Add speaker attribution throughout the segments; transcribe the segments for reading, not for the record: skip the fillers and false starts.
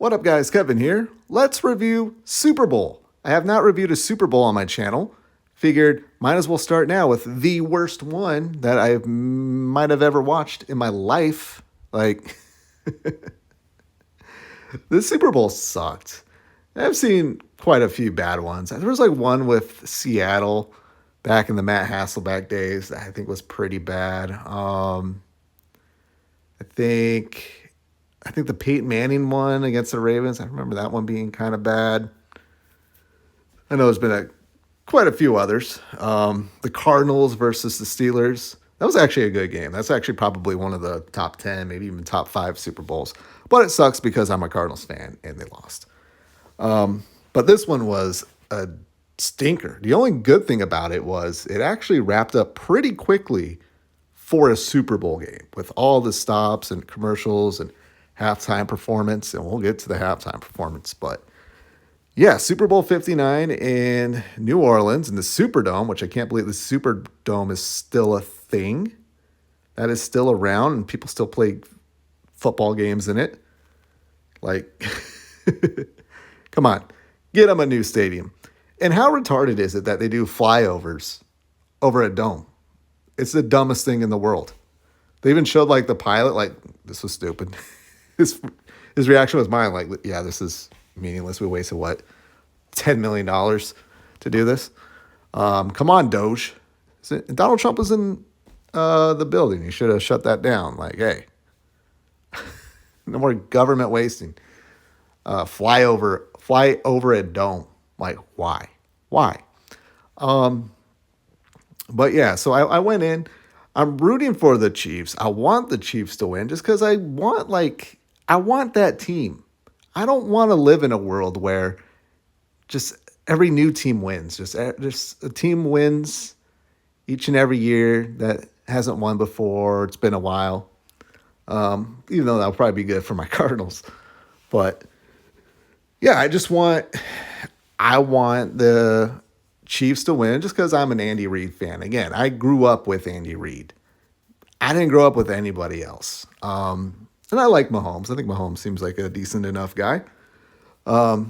Speaker 1: What up, guys? Kevin here. Let's review Super Bowl. I have not reviewed a Super Bowl on my channel. Figured might as well start now with the worst one that I might have ever watched in my life. Like, the Super Bowl sucked. I've seen quite a few bad ones. There was like one with Seattle back in the Matt Hasselbeck days that I think was pretty bad. I think I think the Peyton Manning one against the Ravens. I remember that one being kind of bad. I know there's been quite a few others. The Cardinals versus the Steelers. That was actually a good game. That's actually probably one of the top 10, maybe even top 5 Super Bowls. But it sucks because I'm a Cardinals fan and they lost. But this one was a stinker. The only good thing about it was it actually wrapped up pretty quickly for a Super Bowl game with all the stops and commercials and halftime performance. And we'll get to the halftime performance. But yeah, Super Bowl 59 in New Orleans in the Superdome, which I can't believe the Superdome is still a thing. That is still around and people still play football games in it. Like, come on, get them a new stadium. And how retarded is it that they do flyovers over a dome? It's the dumbest thing in the world. They even showed like the pilot, like, this was stupid. his reaction was mine, like, yeah, this is meaningless. We wasted what, $10 million to do this? Come on, Doge. Donald Trump was in the building. You should have shut that down. Like, hey, no more government wasting. Fly over a dome. Like, why? But yeah, so I went in. I'm rooting for the Chiefs. I want the Chiefs to win just because I want that team. I don't want to live in a world where just every new team wins. Just a team wins each and every year that hasn't won before. It's been a while. Even though that'll probably be good for my Cardinals. But yeah, I want the Chiefs to win just because I'm an Andy Reid fan. Again, I grew up with Andy Reid. I didn't grow up with anybody else. And I like Mahomes. I think Mahomes seems like a decent enough guy. But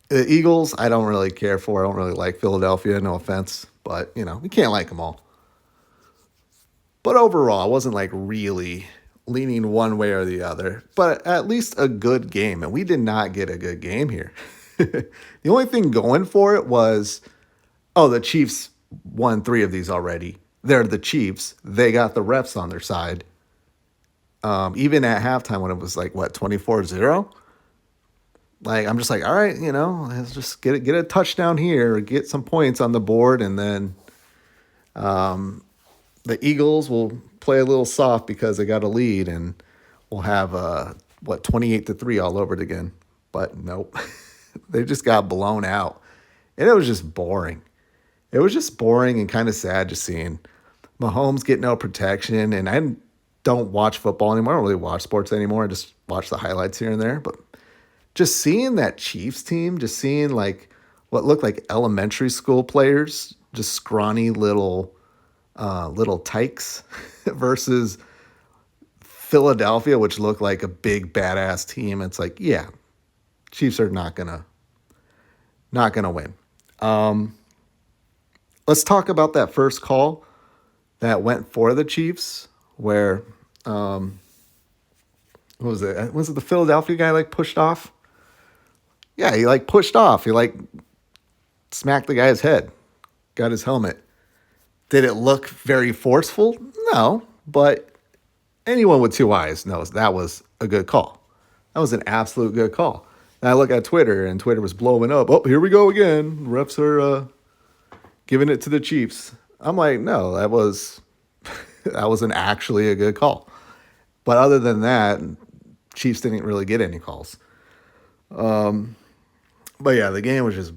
Speaker 1: the Eagles, I don't really care for. I don't really like Philadelphia, no offense. But, we can't like them all. But overall, I wasn't like really leaning one way or the other. But at least a good game. And we did not get a good game here. The only thing going for it was, the Chiefs won 3 of these already. They're the Chiefs. They got the refs on their side. Even at halftime when it was like, 24-0? Like, I'm just like, all right, let's just get a touchdown here, or get some points on the board, and then the Eagles will play a little soft because they got a lead, and we'll have 28-3 all over it again. But nope. They just got blown out. And it was just boring. It was just boring and kind of sad just seeing Mahomes get no protection. And I don't watch football anymore. I don't really watch sports anymore. I just watch the highlights here and there. But just seeing that Chiefs team, just seeing like what looked like elementary school players, just scrawny little tykes versus Philadelphia, which looked like a big badass team. It's like, yeah, Chiefs are not gonna win. Let's talk about that first call that went for the Chiefs, where what was it? Was it the Philadelphia guy like pushed off? Yeah, he like pushed off. He like smacked the guy's head, got his helmet. Did it look very forceful? No, but anyone with 2 eyes knows that was a good call. That was an absolute good call. And I look at Twitter, and Twitter was blowing up. Oh, here we go again. Refs are giving it to the Chiefs. I'm like, no, that wasn't actually a good call. But other than that, Chiefs didn't really get any calls. But yeah, the game was just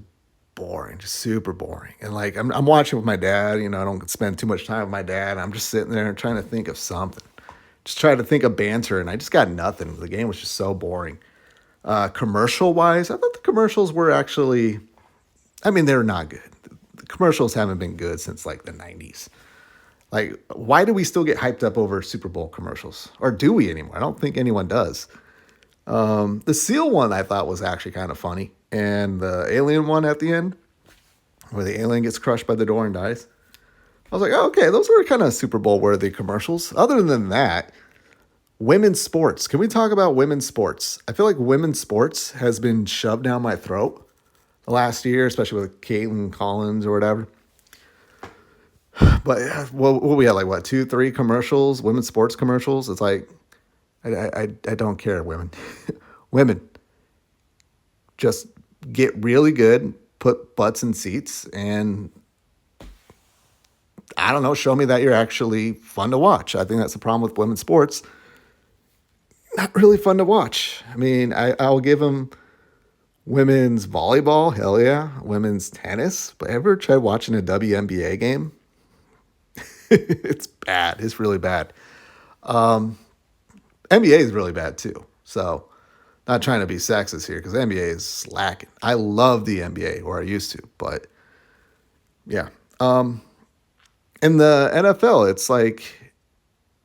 Speaker 1: boring, just super boring. And like, I'm watching with my dad. I don't spend too much time with my dad. I'm just sitting there trying to think of something. Just trying to think of banter, and I just got nothing. The game was just so boring. Commercial wise, I thought the commercials were actually, they're not good. The commercials haven't been good since like the 90s. Like, why do we still get hyped up over Super Bowl commercials? Or do we anymore? I don't think anyone does. The seal one I thought was actually kind of funny, and the alien one at the end, where the alien gets crushed by the door and dies. I was like, oh, okay, those were kind of Super Bowl worthy commercials. Other than that, women's sports. Can we talk about women's sports? I feel like women's sports has been shoved down my throat the last year, especially with Caitlin Collins or whatever. But well, what we had like what 2, 3 commercials, women's sports commercials. It's like I don't care, women. Women, just get really good, put butts in seats, and I don't know, show me that you're actually fun to watch. I think that's the problem with women's sports. Not really fun to watch. I mean, I'll give them women's volleyball, hell yeah, women's tennis. But ever tried watching a WNBA game? It's bad. It's really bad. NBA is really bad too. So, not trying to be sexist here because NBA is slacking. I love the NBA, or I used to, but yeah. In the NFL, it's like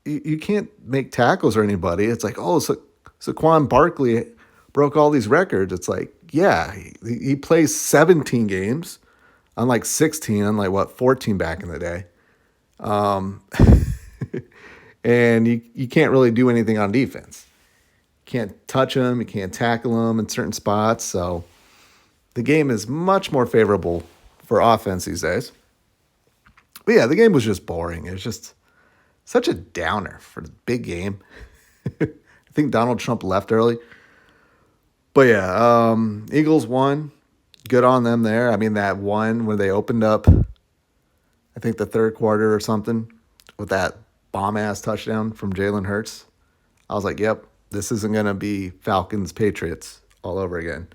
Speaker 1: you can't make tackles or anybody. It's like, oh, so Saquon Barkley broke all these records. It's like, yeah, he plays 17 games, unlike 16, unlike what 14 back in the day. And you can't really do anything on defense. You can't touch him. You can't tackle him in certain spots. So the game is much more favorable for offense these days. But yeah, the game was just boring. It was just such a downer for the big game. I think Donald Trump left early. But yeah, Eagles won. Good on them there. I mean, that one where they opened up, I think the third quarter or something, with that bomb-ass touchdown from Jalen Hurts. I was like, yep, this isn't going to be Falcons-Patriots all over again.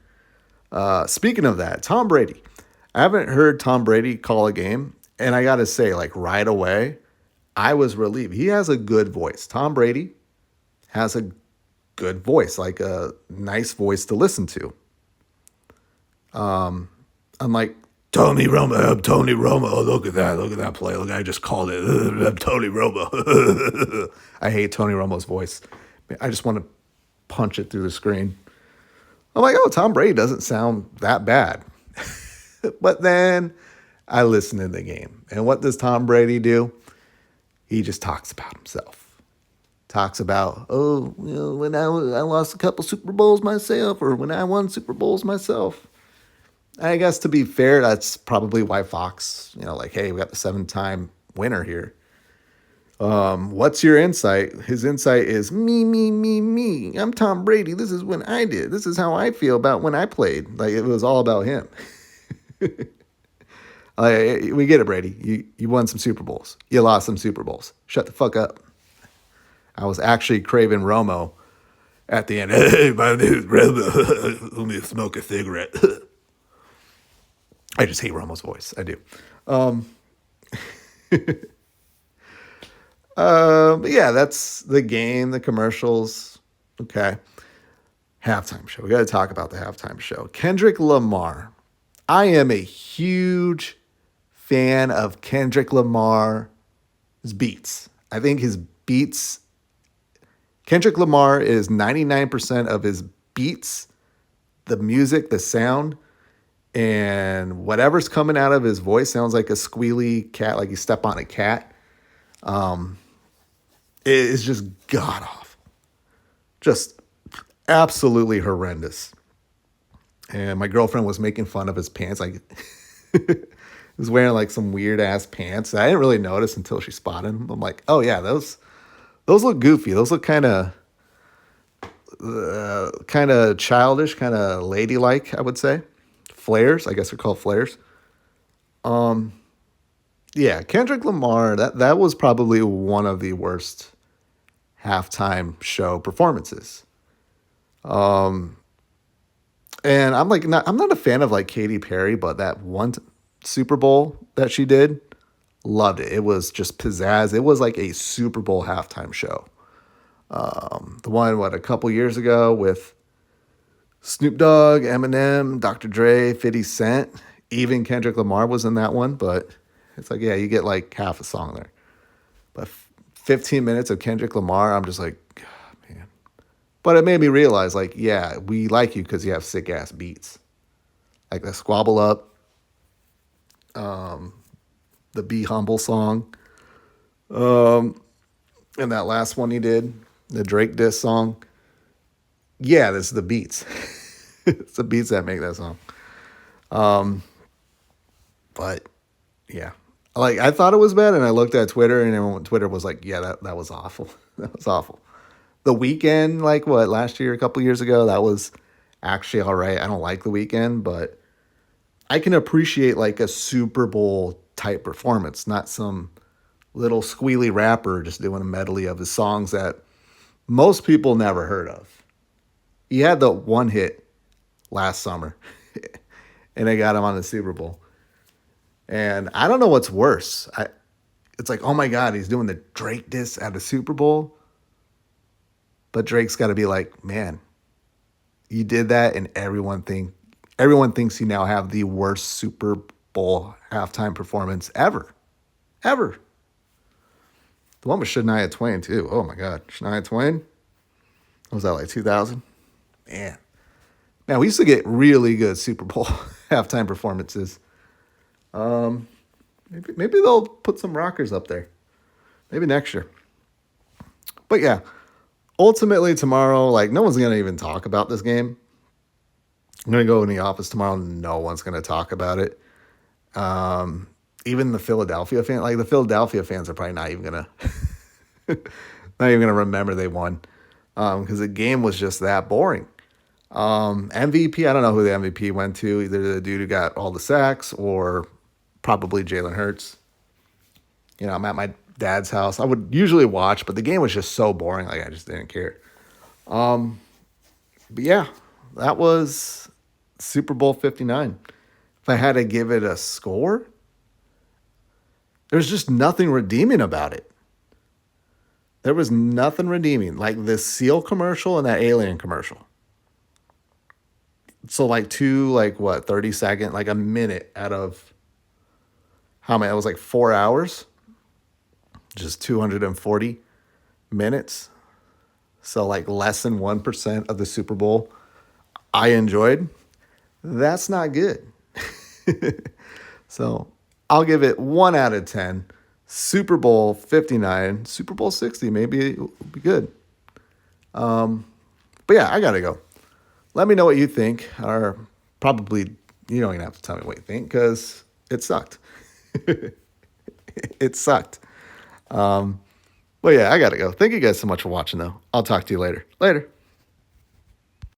Speaker 1: Speaking of that, Tom Brady. I haven't heard Tom Brady call a game, and I got to say, like right away, I was relieved. He has a good voice. Tom Brady has a good voice, like a nice voice to listen to. Unlike Tony Romo, I'm Tony Romo. Oh, look at that play. Look, I just called it. I'm Tony Romo. I hate Tony Romo's voice. I just want to punch it through the screen. I'm like, oh, Tom Brady doesn't sound that bad. But then I listen to the game. And what does Tom Brady do? He just talks about himself. Talks about, oh, you know, when I lost a couple Super Bowls myself, or when I won Super Bowls myself. I guess to be fair, that's probably why Fox, you know, like, hey, we got the 7-time winner here. What's your insight? His insight is me, me, me, me. I'm Tom Brady. This is when I did. This is how I feel about when I played. Like, it was all about him. We get it, Brady. You won some Super Bowls. You lost some Super Bowls. Shut the fuck up. I was actually craving Romo at the end. Hey, my name is Romo. Let me smoke a cigarette. I just hate Romo's voice. I do. But yeah, that's the game, the commercials. Okay. Halftime show. We got to talk about the halftime show. Kendrick Lamar. I am a huge fan of Kendrick Lamar's beats. I think his beats, Kendrick Lamar is 99% of his beats, the music, the sound, and whatever's coming out of his voice sounds like a squealy cat, like you step on a cat. It is just god awful. Just absolutely horrendous. And my girlfriend was making fun of his pants. Like, he was wearing like some weird ass pants. I didn't really notice until she spotted them. I'm like, oh yeah, those look goofy. Those look kind of childish, kind of ladylike, I would say. Flares, I guess they're called flares. Yeah, Kendrick Lamar, that was probably one of the worst halftime show performances. And I'm not a fan of like Katy Perry, but that one Super Bowl that she did, loved it. It was just pizzazz. It was like a Super Bowl halftime show. The one, a couple years ago with Snoop Dogg, Eminem, Dr. Dre, 50 Cent, even Kendrick Lamar was in that one, but it's like, yeah, you get like half a song there. But 15 minutes of Kendrick Lamar, I'm just like, God, man, But it made me realize, like, yeah, we like you because you have sick ass beats, like the Squabble Up, the Be Humble song, and that last one he did, the Drake diss song. Yeah, this is the beats. It's the beats that make that song. But yeah, like I thought it was bad, and I looked at Twitter, and everyone Twitter was like, "Yeah, that was awful. That was awful." The Weekend, like what last year, a couple years ago, that was actually all right. I don't like The Weekend, but I can appreciate like a Super Bowl type performance, not some little squealy rapper just doing a medley of his songs that most people never heard of. He had the one hit last summer, and they got him on the Super Bowl. And I don't know what's worse. It's like, oh my God, he's doing the Drake diss at the Super Bowl. But Drake's got to be like, man, you did that, and everyone thinks you now have the worst Super Bowl halftime performance ever, ever. The one with Shania Twain too. Oh my God, Shania Twain. What was that, like 2000? Man, man, we used to get really good Super Bowl halftime performances. Maybe they'll put some rockers up there. Maybe next year. But yeah, ultimately tomorrow, like no one's gonna even talk about this game. I'm gonna go in the office tomorrow. No one's gonna talk about it. Even the Philadelphia the Philadelphia fans are probably not even gonna not even gonna remember they won because the game was just that boring. MVP, I don't know who the MVP went to. Either the dude who got all the sacks or probably Jalen Hurts. You know, I'm at my dad's house. I would usually watch, but the game was just so boring. Like I just didn't care. But yeah, that was Super Bowl 59. If I had to give it a score, there's just nothing redeeming about it. There was nothing redeeming. Like the Seal commercial and that Alien commercial. So like two, like what, 30-second, like a minute out of how many? It was like 4 hours, just 240 minutes. So like less than 1% of the Super Bowl I enjoyed. That's not good. So I'll give it 1 out of 10. Super Bowl 59, Super Bowl 60, maybe it'll be good. But yeah, I gotta go. Let me know what you think, or probably you don't even have to tell me what you think because it sucked. It sucked. But yeah, I gotta go. Thank you guys so much for watching, though. I'll talk to you later. Later.